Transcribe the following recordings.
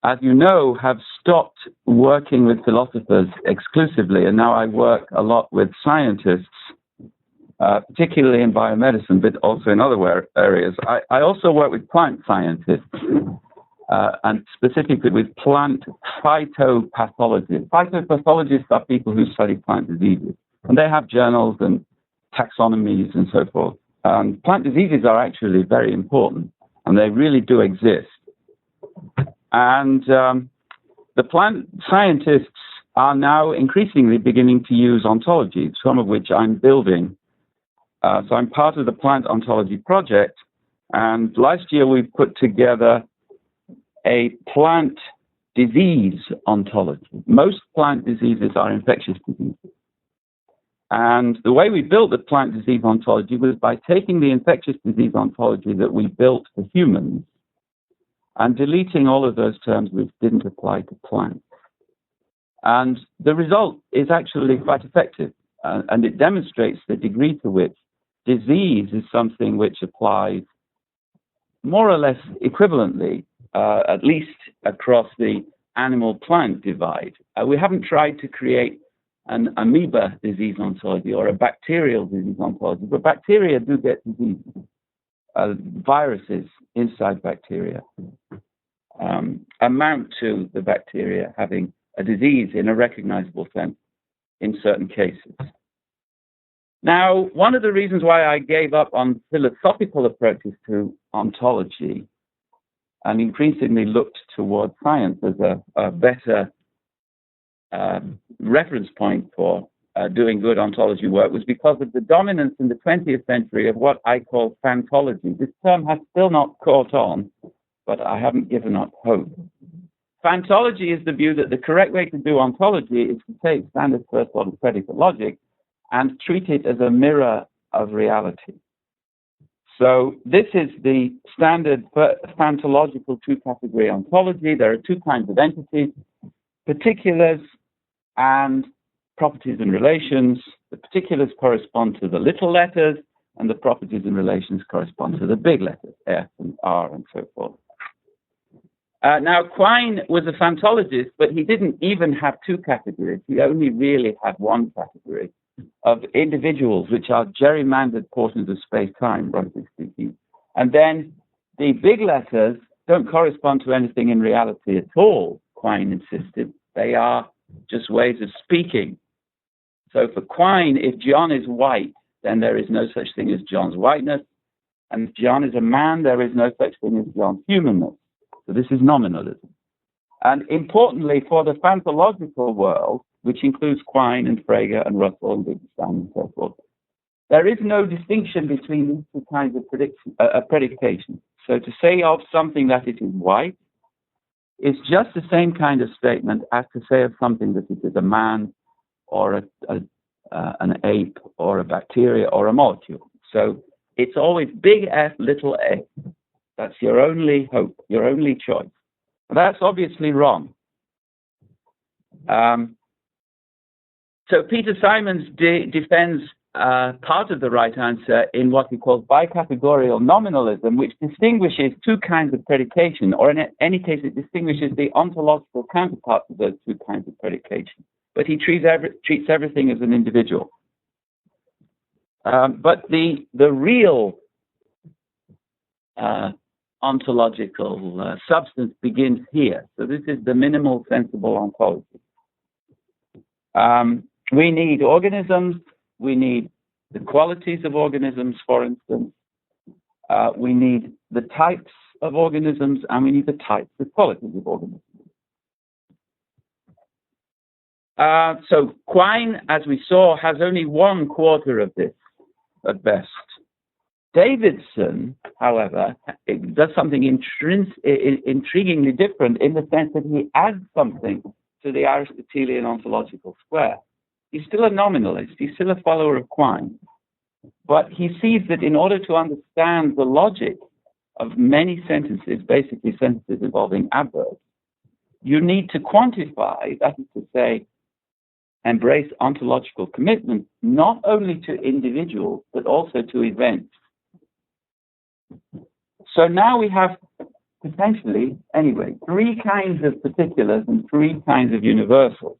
as you know, have stopped working with philosophers exclusively, and now I work a lot with scientists, particularly in biomedicine, but also in other areas. I also work with plant scientists, and specifically with plant phytopathologists. Phytopathologists are people who study plant diseases, and they have journals and taxonomies and so forth. Plant diseases are actually very important, and they really do exist. And the plant scientists are now increasingly beginning to use ontologies, some of which I'm building. So I'm part of the Plant Ontology project, and last year we put together a plant disease ontology. Most plant diseases are infectious diseases. And the way we built the plant disease ontology was by taking the infectious disease ontology that we built for humans and deleting all of those terms which didn't apply to plants. And the result is actually quite effective, and it demonstrates the degree to which disease is something which applies more or less equivalently, at least across the animal-plant divide. We haven't tried to create an amoeba disease ontology or a bacterial disease ontology, but bacteria do get diseases. Viruses inside bacteria amount to the bacteria having a disease in a recognizable sense in certain cases. Now, one of the reasons why I gave up on philosophical approaches to ontology and increasingly looked towards science as a better reference point for doing good ontology work was because of the dominance in the 20th century of what I call phantology. This term has still not caught on, but I haven't given up hope. Phantology is the view that the correct way to do ontology is to take standard first-order predicate logic and treat it as a mirror of reality. So this is the standard phantological two-category ontology. There are two kinds of entities, particulars and properties and relations. The particulars correspond to the little letters, and the properties and relations correspond to the big letters, F and R and so forth. Now, Quine was a phantologist, but he didn't even have two categories. He only really had one category of individuals, which are gerrymandered portions of space-time, roughly speaking. And then the big letters don't correspond to anything in reality at all, Quine insisted. They are just ways of speaking. So for Quine, if John is white, then there is no such thing as John's whiteness. And if John is a man, there is no such thing as John's humanness. So this is nominalism. And importantly, for the phantological world, which includes Quine and Frege and Russell and Wittgenstein and so forth, there is no distinction between these two kinds of predication. So to say of something that it is white is just the same kind of statement as to say of something that it is a man or an ape or a bacteria or a molecule. So it's always big F, little a. That's your only hope, your only choice. But that's obviously wrong. So Peter Simons defends part of the right answer in what he calls bicategorical nominalism, which distinguishes two kinds of predication, or in any case, it distinguishes the ontological counterparts of those two kinds of predication. But he treats everything as an individual. But the real ontological substance begins here. So this is the minimal sensible ontology. We need organisms. We need the qualities of organisms, for instance. We need the types of organisms, and we need the types of qualities of organisms. So Quine, as we saw, has only 1/4 of this at best. Davidson, however, does something intriguingly different in the sense that he adds something to the Aristotelian ontological square. He's still a nominalist. He's still a follower of Quine. But he sees that in order to understand the logic of many sentences, basically sentences involving adverbs, you need to quantify, that is to say, embrace ontological commitment, not only to individuals, but also to events. So now we have potentially, anyway, 3 kinds of particulars and 3 kinds of universals.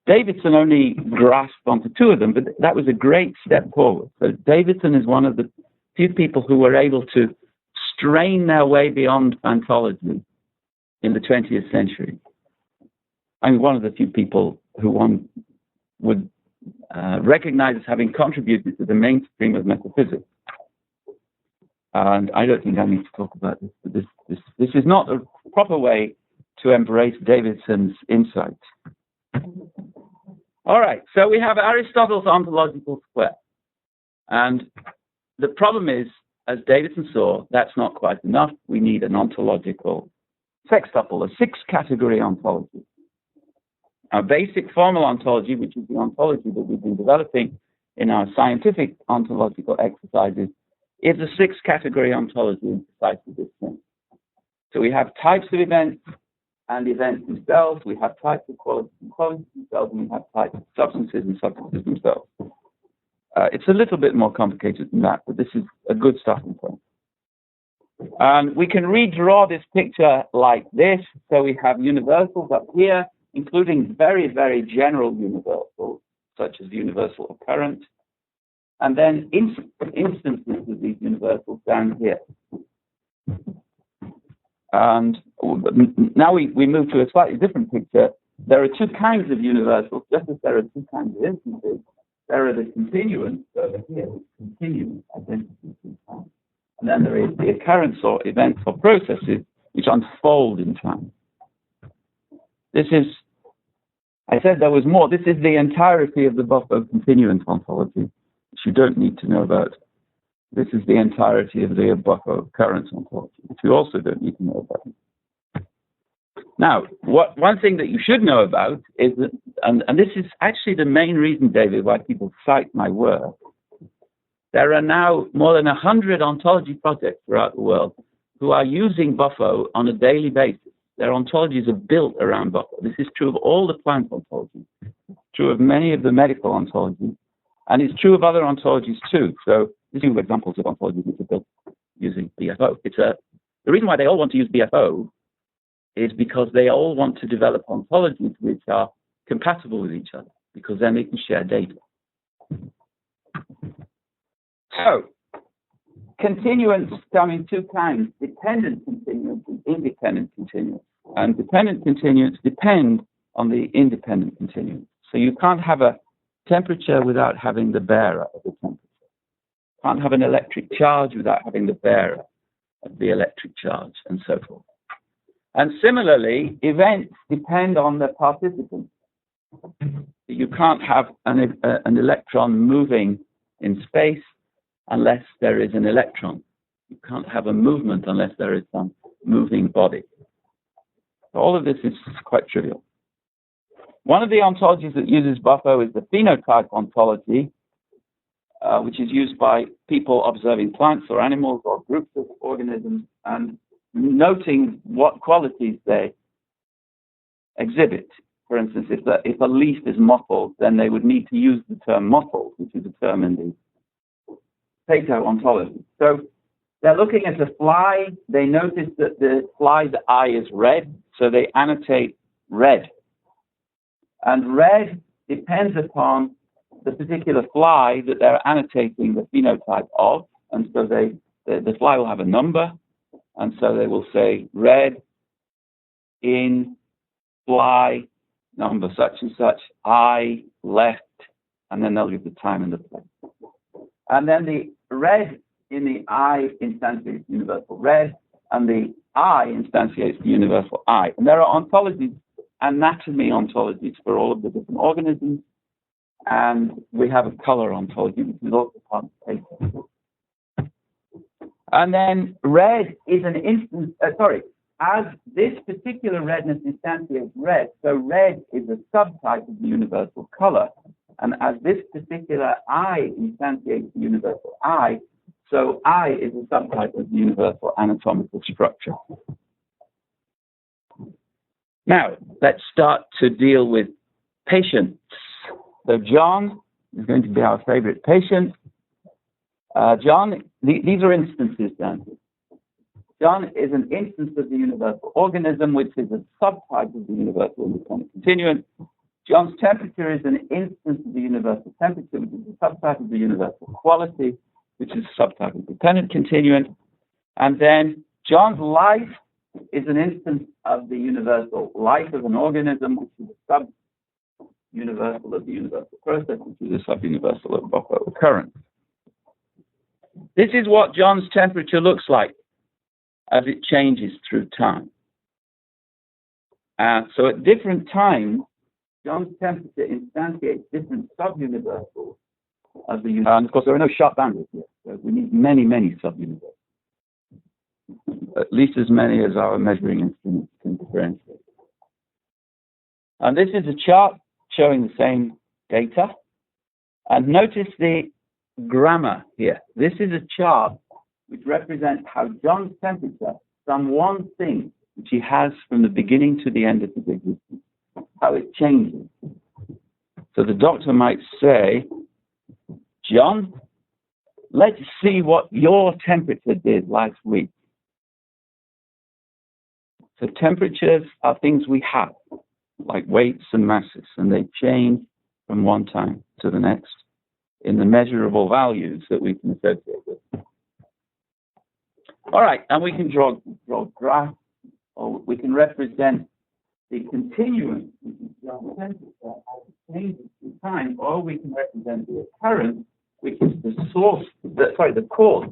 Davidson only grasped onto 2 of them, but that was a great step forward. So Davidson is one of the few people who were able to strain their way beyond ontology in the 20th century. I mean, one of the few people who one would recognize as having contributed to the mainstream of metaphysics. And I don't think I need to talk about this, but this is not a proper way to embrace Davidson's insight. All right, so we have Aristotle's ontological square. And the problem is, as Davidson saw, that's not quite enough. We need an ontological sextuple, a 6-category ontology. Our basic formal ontology, which is the ontology that we've been developing in our scientific ontological exercises, is a 6-category ontology in precisely this thing. So we have types of events and events themselves, we have types of qualities and qualities themselves, and we have types of substances and substances themselves. It's a little bit more complicated than that, but this is a good starting point. And we can redraw this picture like this. So we have universals up here, including very, very general universals, such as universal occurrence, and then instances of these universals down here. And now we move to a slightly different picture. There are 2 kinds of universals, just as there are 2 kinds of instances. There are the continuants over here, which continue identities in time. And then there is the occurrence or events or processes which unfold in time. This is, I said there was more. This is the entirety of the Buffo continuant ontology, which you don't need to know about. This is the entirety of the Buffo occurrence ontology, which you also don't need to know about. Now, one thing that you should know about is that, and this is actually the main reason, David, why people cite my work. There are now more than 100 ontology projects throughout the world who are using Buffo on a daily basis. Their ontologies are built around Buffo. This is true of all the plant ontologies, true of many of the medical ontologies, and it's true of other ontologies too. So these are examples of ontologies which are built using BFO. The reason why they all want to use BFO is because they all want to develop ontologies which are compatible with each other, because then they can share data. So, continuants come in 2 kinds, dependent continuants and independent continuants. And dependent continuants depend on the independent continuants. So you can't have a temperature without having the bearer of the temperature. You can't have an electric charge without having the bearer of the electric charge, and so forth. And similarly, events depend on the participants. You can't have an electron moving in space unless there is an electron. You can't have a movement unless there is some moving body. So all of this is quite trivial. One of the ontologies that uses Buffo is the Phenotype Ontology, which is used by people observing plants or animals or groups of organisms and noting what qualities they exhibit. For instance, if a leaf is mottled, then they would need to use the term mottled, which is a term in the Plato ontology. So they're looking at a fly. They notice that the fly's eye is red, so they annotate red. And red depends upon the particular fly that they're annotating the phenotype of, and so the fly will have a number, and so they will say red in fly number such and such, eye left, and then they'll give the time and the place. And then the red in the eye instantiates universal red, and the eye instantiates the universal eye. And there are ontologies, anatomy ontologies for all of the different organisms, and we have a color ontology, which is also part of the paper. And then red is an instance, as this particular redness instantiates red, so red is a subtype of the universal color. And as this particular eye instantiates the universal eye, so eye is a subtype of the universal anatomical structure. Now, let's start to deal with patients. So John is going to be our favorite patient. John, these are instances down here. John is an instance of the universal organism, which is a subtype of the universal independent continuant. John's temperature is an instance of the universal temperature, which is a subtype of the universal quality, which is a subtype of dependent continuant. And then John's life is an instance of the universal life of an organism, which is a sub-universal of the universal process, which is a sub-universal of Buffer occurrence. This is what John's temperature looks like as it changes through time. So at different times, John's temperature instantiates different sub-universals of the universe. And of course, there are no sharp boundaries here, so we need many, many sub-universals. At least as many as our measuring instruments can differentiate. And this is a chart showing the same data. And notice the grammar here. This is a chart which represents how John's temperature, some one thing which he has from the beginning to the end of his existence, how it changes. So the doctor might say, John, let's see what your temperature did last week. So temperatures are things we have, like weights and masses, and they change from one time to the next in the measurable values that we can associate with. All right, and we can draw graphs, or we can represent the continuum, which is John's temperature, as it changes through time, or we can represent the occurrence, which is the source, the cause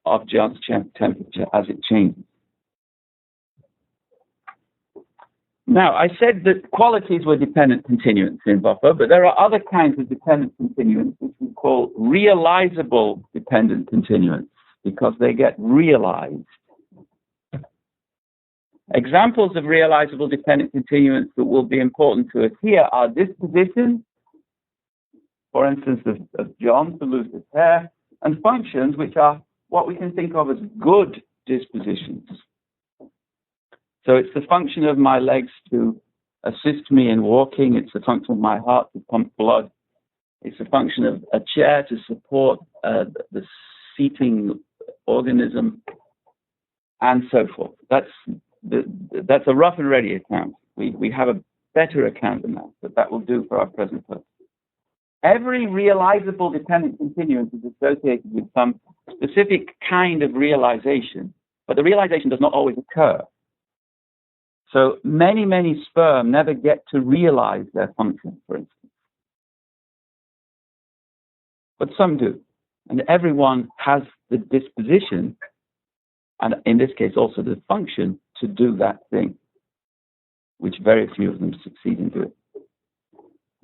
of John's temperature as it changes. Now, I said that qualities were dependent continuants in Buffer, but there are other kinds of dependent continuants which we call realizable dependent continuants because they get realized. Examples of realizable dependent continuants that will be important to us here are disposition, for instance, of John to lose his hair, and functions which are what we can think of as good dispositions. So it's the function of my legs to assist me in walking. It's the function of my heart to pump blood. It's a function of a chair to support the seating organism, and so forth. That's a rough and ready account. We have a better account than that, but that will do for our present purpose. Every realizable dependent continuant is associated with some specific kind of realization, but the realization does not always occur. So many, many sperm never get to realize their function, for instance. But some do. And everyone has the disposition, and in this case also the function, to do that thing, which very few of them succeed in doing.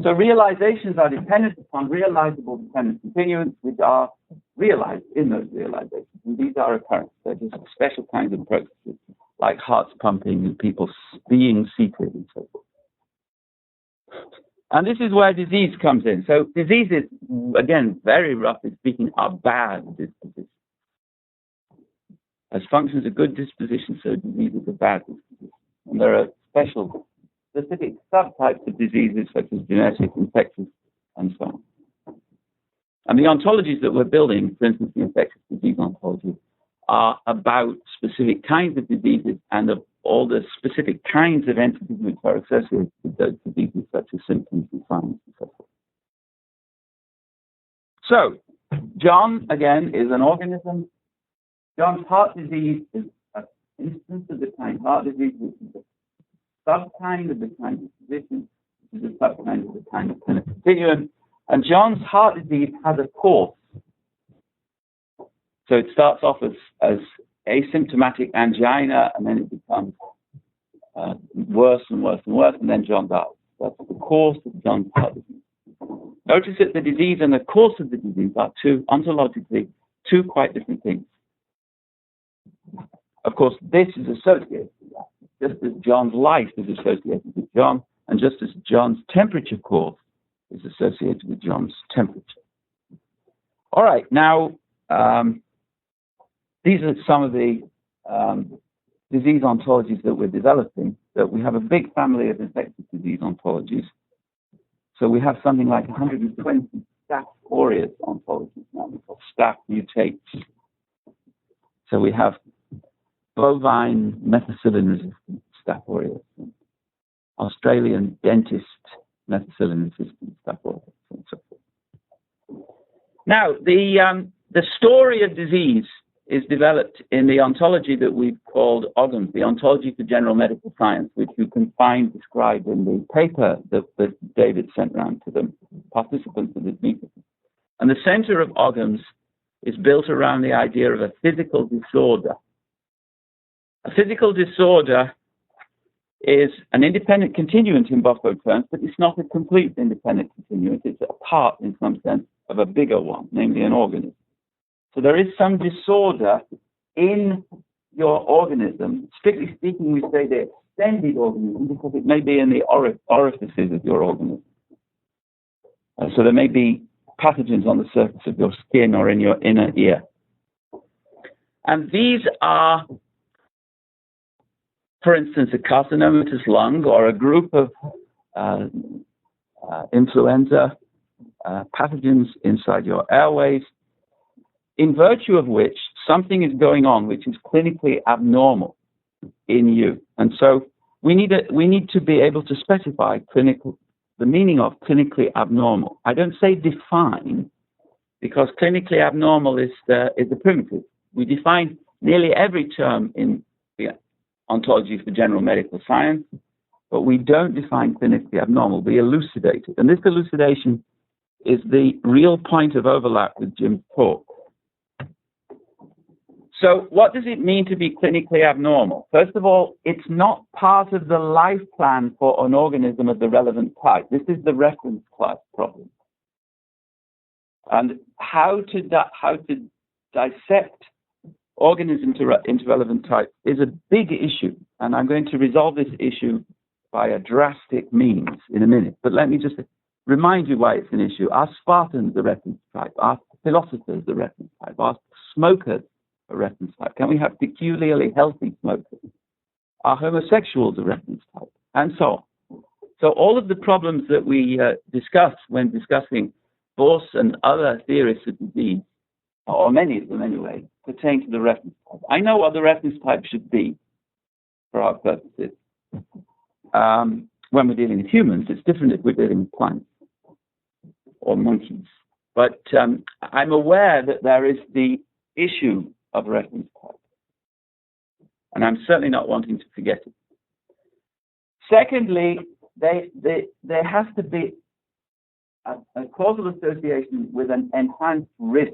So realizations are dependent upon realizable dependent continuants, which are realized in those realizations. And these are occurrences. They're just special kinds of processes, like hearts pumping and people being seated and so forth. And this is where disease comes in. So diseases, again, very roughly speaking, are bad dispositions. As functions of good disposition, so diseases are bad dispositions. And there are specific subtypes of diseases such as genetic, infectious, and so on. And the ontologies that we're building, for instance, the infectious disease ontology, are about specific kinds of diseases and of all the specific kinds of entities which are associated with those diseases, such as symptoms and signs and so forth. So, John, again, is an organism. John's heart disease is an instance of the kind heart disease, which is a subkind of the kind disposition, which is a subkind of the kind of continuum. And John's heart disease has a course. So it starts off as asymptomatic angina, and then it becomes worse and worse and worse, and then John dies. That's the course of John's heart disease. Notice that the disease and the course of the disease are ontologically two quite different things. Of course, this is associated with that, just as John's life is associated with John, and just as John's temperature course is associated with John's temperature. All right, now, these are some of the disease ontologies that we're developing. That we have a big family of infectious disease ontologies. So we have something like 120 Staph aureus ontologies now. We call Staph mutates. So we have bovine methicillin-resistant Staph aureus, and Australian dentist methicillin-resistant Staph aureus, and so forth. Now, the story of disease is developed in the ontology that we've called OGMS, the Ontology for General Medical Science, which you can find described in the paper that David sent round to the participants of this meeting. And the center of OGMS is built around the idea of a physical disorder. A physical disorder is an independent continuant in Buffo terms, but it's not a complete independent continuant. It's a part, in some sense, of a bigger one, namely an organism. So there is some disorder in your organism. Strictly speaking, we say the extended organism because it may be in the orifices of your organism. So there may be pathogens on the surface of your skin or in your inner ear. And these are, for instance, a carcinomatous lung or a group of influenza pathogens inside your airways, in virtue of which something is going on which is clinically abnormal in you. And so we need to be able to specify the meaning of clinically abnormal. I don't say define, because clinically abnormal is the primitive. We define nearly every term in the Ontology for General Medical Science, but we don't define clinically abnormal. We elucidate it. And this elucidation is the real point of overlap with Jim's talk. So what does it mean to be clinically abnormal? First of all, it's not part of the life plan for an organism of the relevant type. This is the reference class problem. And how to dissect organisms into relevant types is a big issue. And I'm going to resolve this issue by a drastic means in a minute. But let me just remind you why it's an issue. Are Spartans the reference type? Are philosophers the reference type? Are smokers a reference type? Can we have peculiarly healthy smokers? Are homosexuals a reference type? And so on. So all of the problems that we discuss when discussing Bose and other theorists of disease, or many of them anyway, pertain to the reference type. I know what the reference type should be for our purposes. When we're dealing with humans, it's different if we're dealing with plants or monkeys. But I'm aware that there is the issue of reference type. And I'm certainly not wanting to forget it. Secondly, there has to be a causal association with an enhanced risk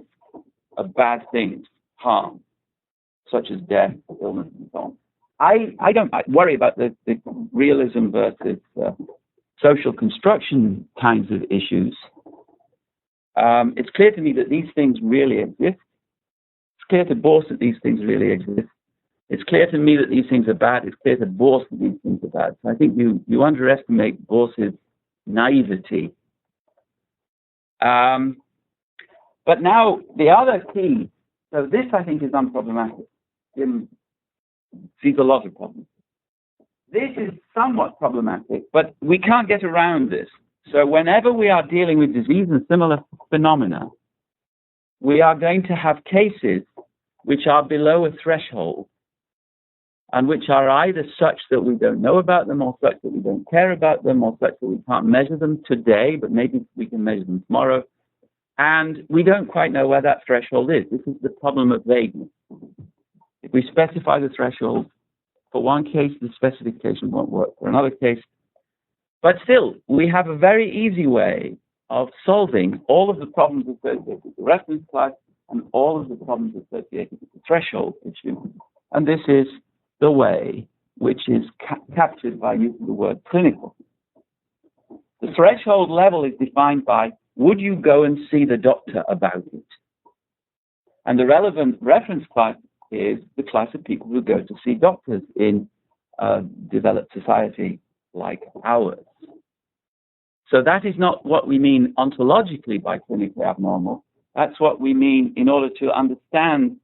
of bad things, harm, such as death, illness, and so on. I don't worry about the realism versus social construction kinds of issues. It's clear to me that these things really exist. It's clear to Bose that these things really exist. It's clear to me that these things are bad. It's clear to Bose that these things are bad. So I think you underestimate Bose's naivety. But now the other key, so this I think is unproblematic. Jim sees a lot of problems. This is somewhat problematic, but we can't get around this. So whenever we are dealing with disease and similar phenomena, we are going to have cases which are below a threshold and which are either such that we don't know about them or such that we don't care about them or such that we can't measure them today, but maybe we can measure them tomorrow. And we don't quite know where that threshold is. This is the problem of vagueness. If we specify the threshold for one case, the specification won't work for another case. But still, we have a very easy way of solving all of the problems associated with the reference class and all of the problems associated with the threshold issue. And this is the way which is captured by using the word clinical. The threshold level is defined by, would you go and see the doctor about it? And the relevant reference class is the class of people who go to see doctors in a developed society like ours. So that is not what we mean ontologically by clinically abnormal. That's what we mean in order to understand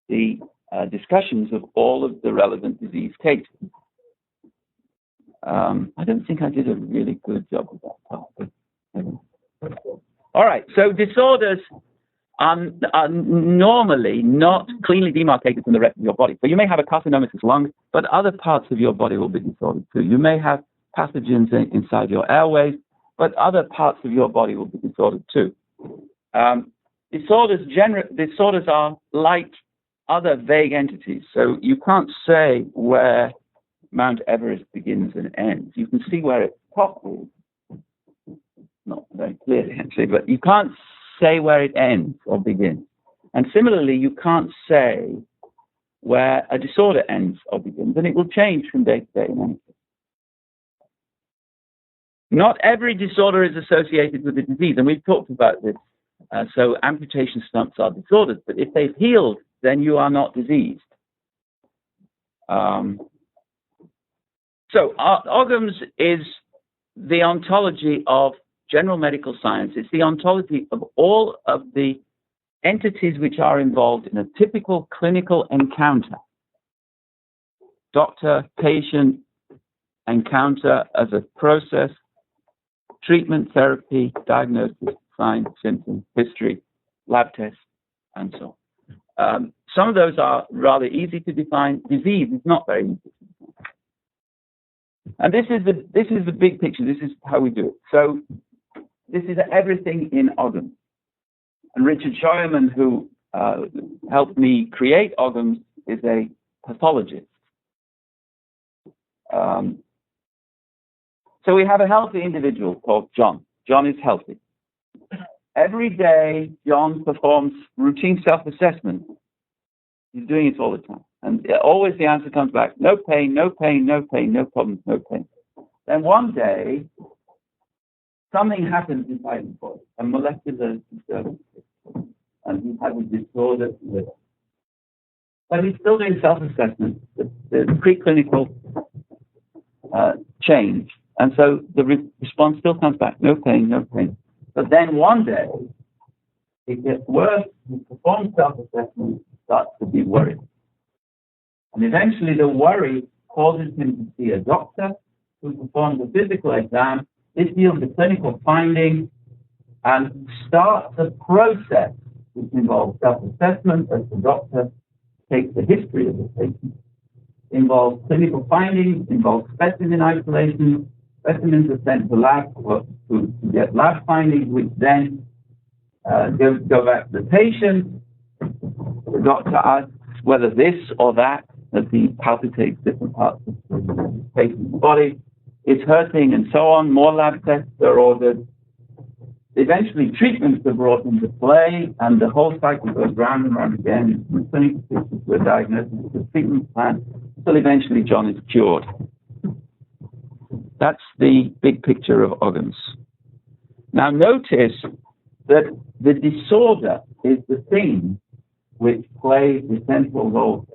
the discussions of all of the relevant disease cases. I don't think I did a really good job of that part. All right, so disorders are normally not cleanly demarcated from the rest of your body. So you may have a carcinomatous lung, but other parts of your body will be disordered too. You may have pathogens inside your airways, but other parts of your body will be disordered too. Disorders are like other vague entities. So you can't say where Mount Everest begins and ends. You can see where its top is. Not very clearly, actually, but you can't say where it ends or begins. And similarly, you can't say where a disorder ends or begins, and it will change from day to day in any case. Not every disorder is associated with a disease, and we've talked about this. So amputation stumps are disorders, but if they've healed, then you are not diseased. So OGMS is the ontology of general medical science. It's the ontology of all of the entities which are involved in a typical clinical encounter. Doctor-patient encounter as a process, treatment, therapy, diagnosis, signs, symptoms, history, lab tests, and so on. Some of those are rather easy to define. Disease is not very easy to define. And this is the big picture. This is how we do it. So this is everything in OGMS. And Richard Scheuermann, who helped me create OGMS, is a pathologist. So we have a healthy individual called John. John is healthy. Every day, John performs routine self-assessment. He's doing it all the time. And always the answer comes back, no pain, no pain, no pain, no problems, no pain. Then one day, something happens inside his body, a molecular disturbance. And he has a disorder with it. But he's still doing self-assessment, the preclinical change. And so the response still comes back, no pain, no pain. But then one day, it gets worse, he performs self-assessment, starts to be worried. And eventually the worry causes him to see a doctor who performs a physical exam. This yields a clinical finding and starts a process which involves self-assessment as the doctor takes the history of the patient, involves clinical findings, involves specimen isolation. Specimens are sent to lab to get lab findings, which then go back to the patient. The doctor asks whether this or that, as he palpitates different parts of the patient's body, is hurting and so on. More lab tests are ordered. Eventually, treatments are brought into play, and the whole cycle goes round and round again. From a clinical picture to a diagnosis to a treatment plan, until eventually John is cured. That's the big picture of OGMS. Now notice that the disorder is the thing which plays the central role.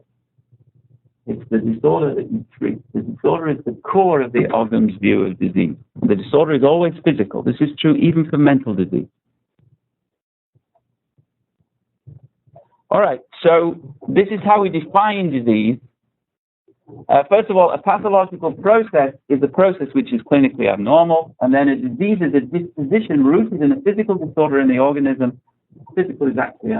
It's the disorder that you treat. The disorder is the core of the OGMS view of disease. The disorder is always physical. This is true even for mental disease. All right, so this is how we define disease. First of all, a pathological process is a process which is clinically abnormal, and then a disease is a disposition rooted in a physical disorder in the organism. Physical is actually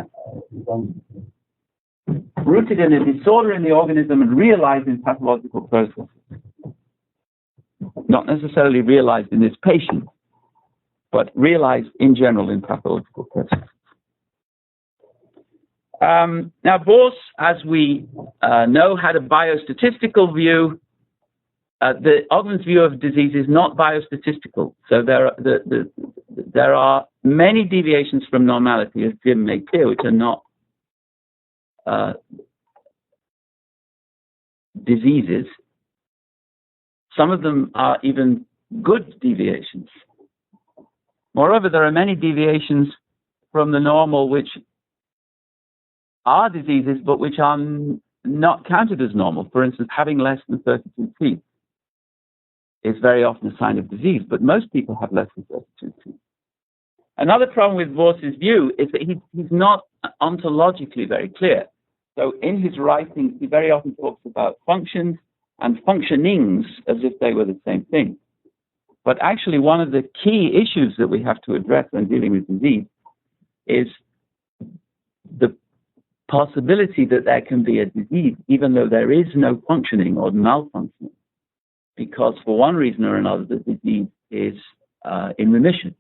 rooted in a disorder in the organism and realized in pathological processes. Not necessarily realized in this patient, but realized in general in pathological processes. Now, Bose, as we know, had a biostatistical view. The OGMS view of disease is not biostatistical. So there are many deviations from normality, as Jim made clear, which are not diseases. Some of them are even good deviations. Moreover, there are many deviations from the normal which are diseases, but which are not counted as normal. For instance, having less than 32 teeth is very often a sign of disease, but most people have less than 32 teeth. Another problem with Bose's view is that he's not ontologically very clear. So in his writings, he very often talks about functions and functionings as if they were the same thing. But actually, one of the key issues that we have to address when dealing with disease is the possibility that there can be a disease, even though there is no functioning or malfunctioning, because for one reason or another, the disease is in remission,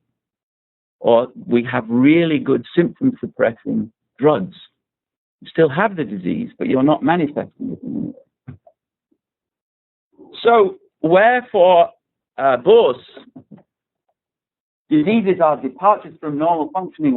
or we have really good symptom-suppressing drugs. You still have the disease, but you're not manifesting it. So, wherefore, both diseases are departures from normal functioning,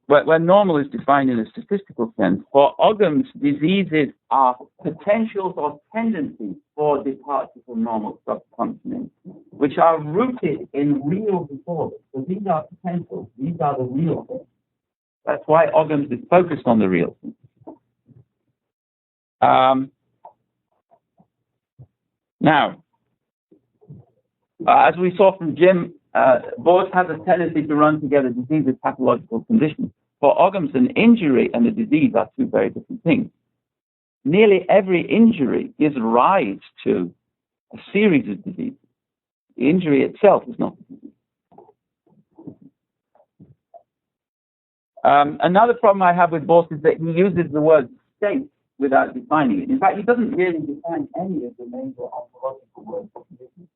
where normal is defined in a statistical sense. For OGMS, diseases are potentials or tendencies for departure from normal functioning, which are rooted in real disorders. So these are potentials. These are the real things. That's why OGMS is focused on the real things. Now, as we saw from Jim, both have a tendency to run together, disease with pathological conditions. For OGMS, an injury and a disease are two very different things. Nearly every injury gives rise to a series of diseases. The injury itself is not a disease. Another problem I have with Borst is that he uses the word state without defining it. In fact, he doesn't really define any of the major ontological words,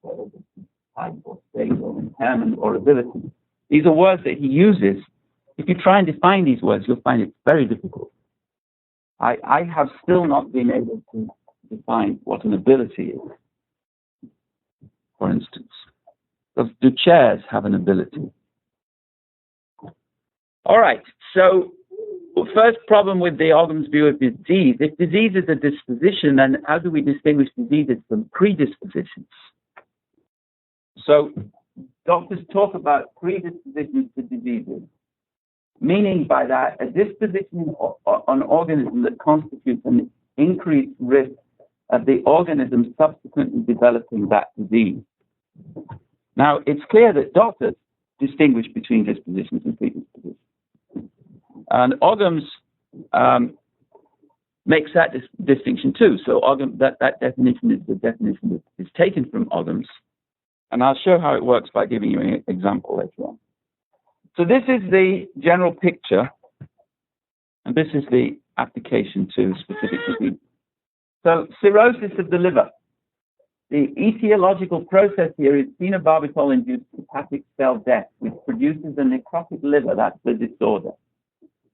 whether it's type or state or impairment or ability. These are words that he uses. If you try and define these words, you'll find it very difficult. I have still not been able to define what an ability is, for instance. Do chairs have an ability? All right, so first problem with the OGMS view of disease. If disease is a disposition, then how do we distinguish diseases from predispositions? So doctors talk about predispositions to diseases, meaning by that a disposition on organism that constitutes an increased risk of the organism subsequently developing that disease. Now, it's clear that doctors distinguish between dispositions and predispositions. And OGMS makes that distinction too. So that definition is the definition that is taken from OGMS. And I'll show how it works by giving you an example later on. So this is the general picture, and this is the application to specific disease. So cirrhosis of the liver. The etiological process here is phenobarbital-induced hepatic cell death, which produces a necrotic liver, that's the disorder,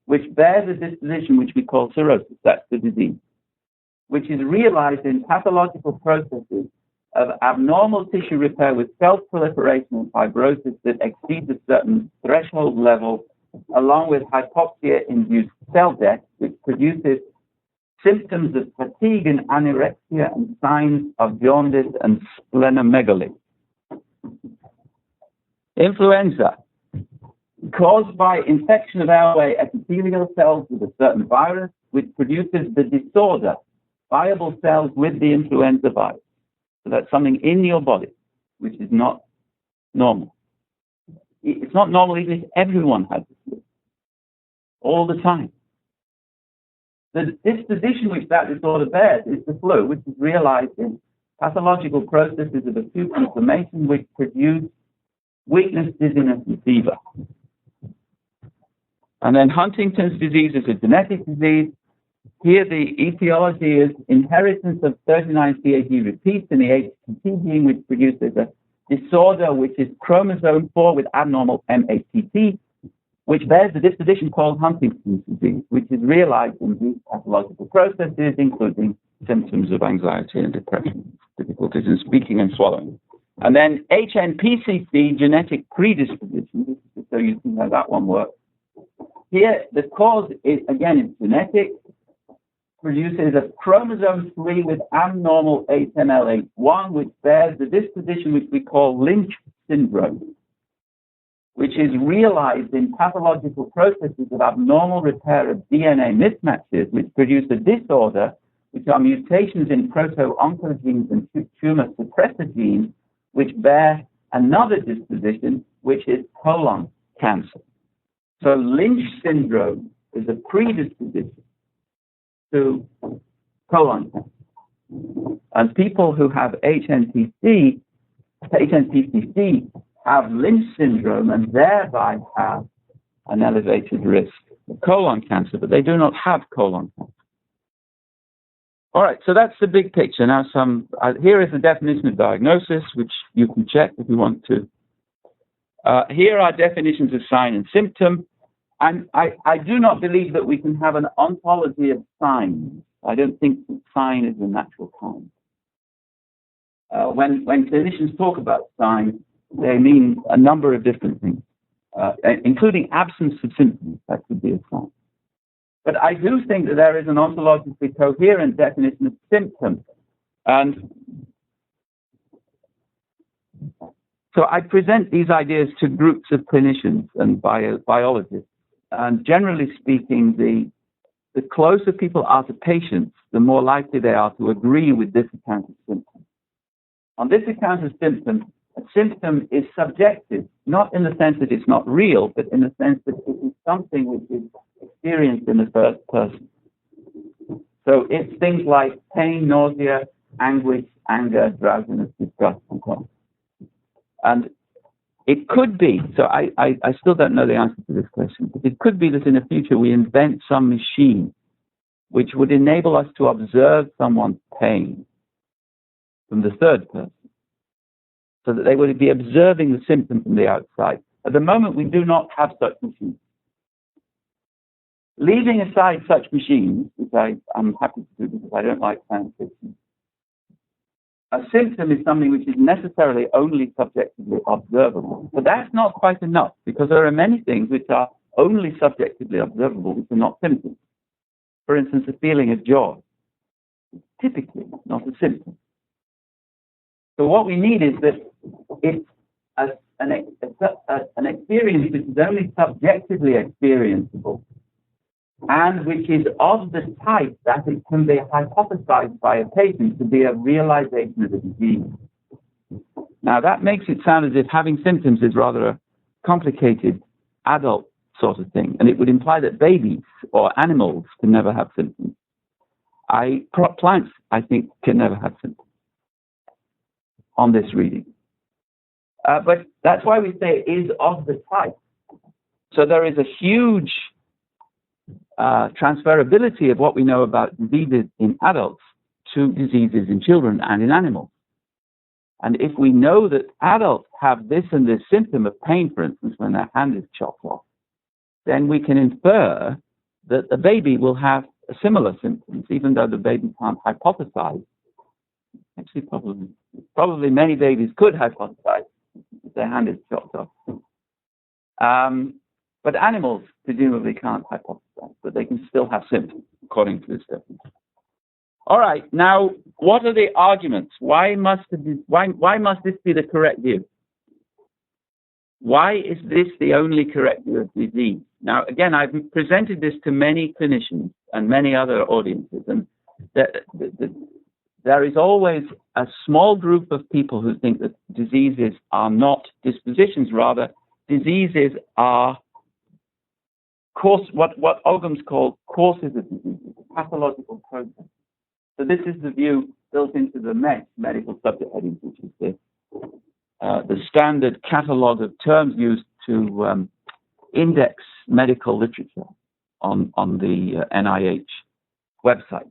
which bears a disposition which we call cirrhosis, that's the disease, which is realized in pathological processes of abnormal tissue repair with self-proliferation and fibrosis that exceeds a certain threshold level, along with hypoxia-induced cell death, which produces symptoms of fatigue and anorexia and signs of jaundice and splenomegaly. Influenza, caused by infection of airway epithelial cells with a certain virus, which produces the disorder, viable cells with the influenza virus. So that's something in your body which is not normal. It's not normal even if everyone has the flu all the time. The disposition which that disorder bears is the flu, which is realized in pathological processes of acute inflammation which produce weakness, dizziness, and fever. And then Huntington's disease is a genetic disease. Here the etiology is inheritance of 39 CAG repeats in the HTT gene, which produces a disorder which is chromosome 4 with abnormal MATT, which bears the disposition called Huntington's disease, which is realized in these pathological processes, including symptoms of anxiety and depression, difficulties in speaking and swallowing. And then HNPCC, genetic predisposition, so you see how that one works. Here, the cause is, again, is genetic, produces a chromosome 3 with abnormal 8ML81, which bears the disposition which we call Lynch syndrome, which is realized in pathological processes of abnormal repair of DNA mismatches, which produce a disorder, which are mutations in proto-oncogenes and tumor suppressor genes, which bear another disposition, which is colon cancer. So Lynch syndrome is a predisposition to colon cancer. And people who have HNPCC have Lynch syndrome and thereby have an elevated risk colon cancer, but they do not have colon cancer. All right, so that's the big picture. Now, here is the definition of diagnosis, which you can check if you want to. Here are definitions of sign and symptom. And I do not believe that we can have an ontology of signs. I don't think that sign is a natural kind. When clinicians talk about signs, they mean a number of different things, including absence of symptoms. That could be a sign. But I do think that there is an ontologically coherent definition of symptom. And so I present these ideas to groups of clinicians and biologists. And generally speaking, the closer people are to patients, the more likely they are to agree with this account of symptoms. On this account of symptom, a symptom is subjective, not in the sense that it's not real, but in the sense that it is something which is experienced in the first person. So it's things like pain, nausea, anguish, anger, drowsiness, disgust, and so on. And it could be, so I still don't know the answer to this question, but it could be that in the future we invent some machine which would enable us to observe someone's pain from the third person, so that they would be observing the symptom from the outside. At the moment, we do not have such machines. Leaving aside such machines, which I'm happy to do because I don't like science fiction, a symptom is something which is necessarily only subjectively observable. But that's not quite enough, because there are many things which are only subjectively observable, which are not symptoms. For instance, a feeling of joy is typically not a symptom. So what we need is that it's an experience which is only subjectively experienceable, and which is of the type that it can be hypothesized by a patient to be a realization of the disease. Now, that makes it sound as if having symptoms is rather a complicated adult sort of thing, and it would imply that babies or animals can never have symptoms. Plants, I think, can never have symptoms on this reading. But that's why we say it is of the type. So there is a huge transferability of what we know about diseases in adults to diseases in children and in animals. And if we know that adults have this and this symptom of pain, for instance, when their hand is chopped off, then we can infer that the baby will have similar symptoms, even though the baby can't hypothesize. Actually, probably many babies could hypothesize if their hand is chopped off. But animals presumably can't hypothesize, but they can still have symptoms, according to this definition. All right, now, what are the arguments? Why must this be the correct view? Why is this the only correct view of disease? Now, again, I've presented this to many clinicians and many other audiences, and there is always a small group of people who think that diseases are not dispositions, rather, diseases are what OGMS call courses of diseases, a pathological process. So this is the view built into the MESH medical subject headings, which is the standard catalogue of terms used to index medical literature on the NIH website.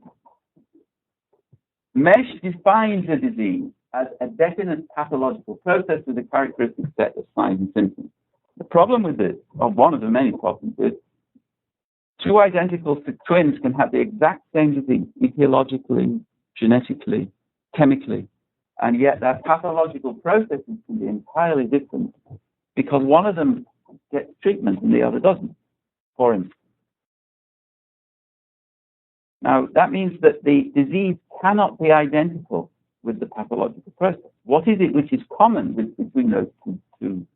MESH defines a disease as a definite pathological process with a characteristic set of signs and symptoms. The problem with this, or one of the many problems, is two identical twins can have the exact same disease, etiologically, genetically, chemically, and yet their pathological processes can be entirely different because one of them gets treatment and the other doesn't, for instance. Now, that means that the disease cannot be identical with the pathological process. What is it which is common between those two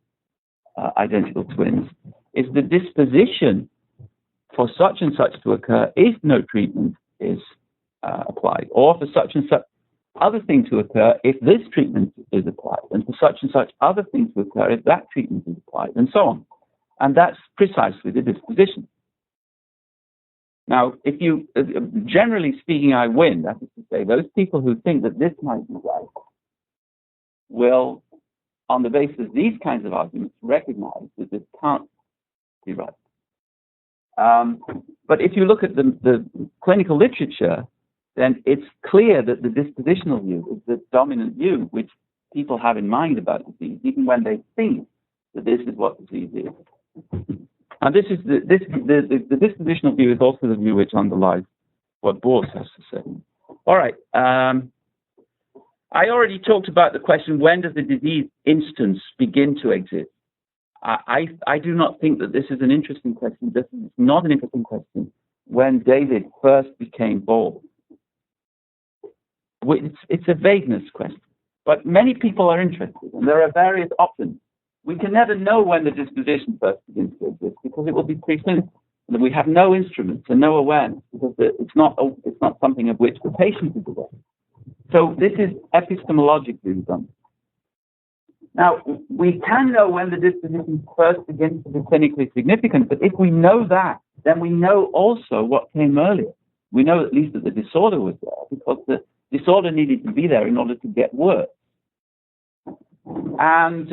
identical twins is the disposition for such and such to occur if no treatment is applied, or for such and such other thing to occur if this treatment is applied, and for such and such other things to occur if that treatment is applied, and so on. And that's precisely the disposition. Now, if you, generally speaking, I win. That is to say, those people who think that this might be right will, on the basis of these kinds of arguments, recognize that this can't be right. But if you look at the clinical literature, then it's clear that the dispositional view is the dominant view which people have in mind about disease, even when they think that this is what disease is. And this is the dispositional view is also the view which underlies what Bors has to say. All right. I already talked about the question, when does the disease instance begin to exist? I do not think that this is an interesting question. This is not an interesting question when David first became bald. It's a vagueness question. But many people are interested, and there are various options. We can never know when the disposition first begins to exist because it will be preclinical. We have no instruments and no awareness because it's not something of which the patient is aware. So this is epistemologically done. Now, we can know when the disposition first begins to be clinically significant, but if we know that, then we know also what came earlier. We know at least that the disorder was there because the disorder needed to be there in order to get worse. And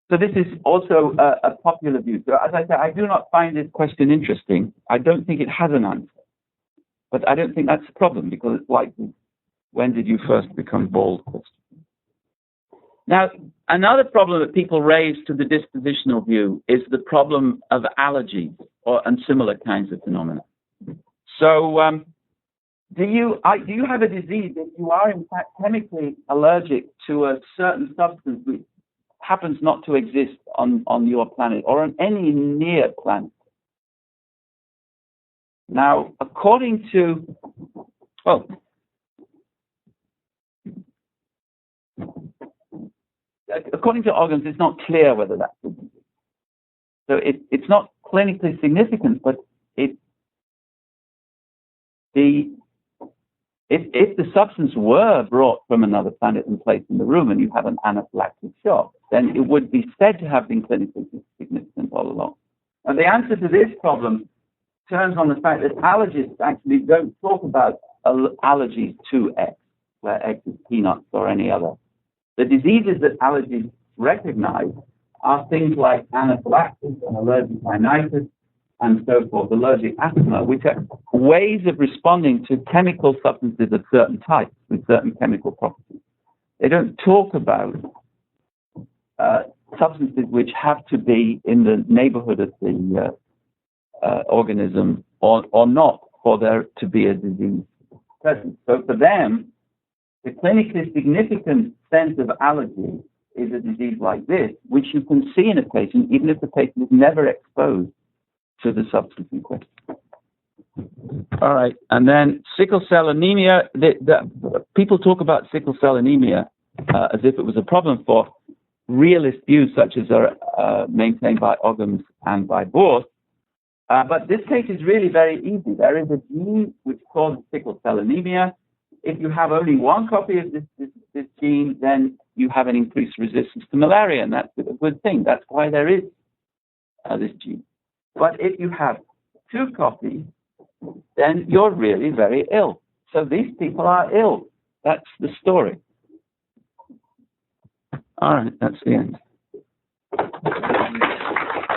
so this is also a popular view. So as I said, I do not find this question interesting. I don't think it has an answer. But I don't think that's a problem because it's like, when did you first become bald? Now, another problem that people raise to the dispositional view is the problem of allergies and similar kinds of phenomena. So do you have a disease if you are in fact chemically allergic to a certain substance which happens not to exist on your planet or on any near planet? Now, according to organs, it's not clear whether that's a disease. So it's not clinically significant, but if the substance were brought from another planet and placed in the room and you have an anaphylactic shock, then it would be said to have been clinically significant all along. And the answer to this problem turns on the fact that allergists actually don't talk about allergies to X, where X is peanuts or any other. The diseases that allergists recognize are things like anaphylaxis and allergic rhinitis and so forth, allergic asthma, which are ways of responding to chemical substances of certain types with certain chemical properties. They don't talk about substances which have to be in the neighborhood of the organism or not for there to be a disease present. So for them, the clinically significant sense of allergy is a disease like this, which you can see in a patient even if the patient is never exposed to the substance in question. All right, and then sickle cell anemia. People talk about sickle cell anemia as if it was a problem for realist views such as are maintained by OGMS and by Bors. But this case is really very easy. There is a gene which causes sickle cell anemia. If you have only one copy of this gene, then you have an increased resistance to malaria, and that's a good thing. That's why there is this gene. But if you have two copies, then you're really very ill. So these people are ill. That's the story. All right, that's the end.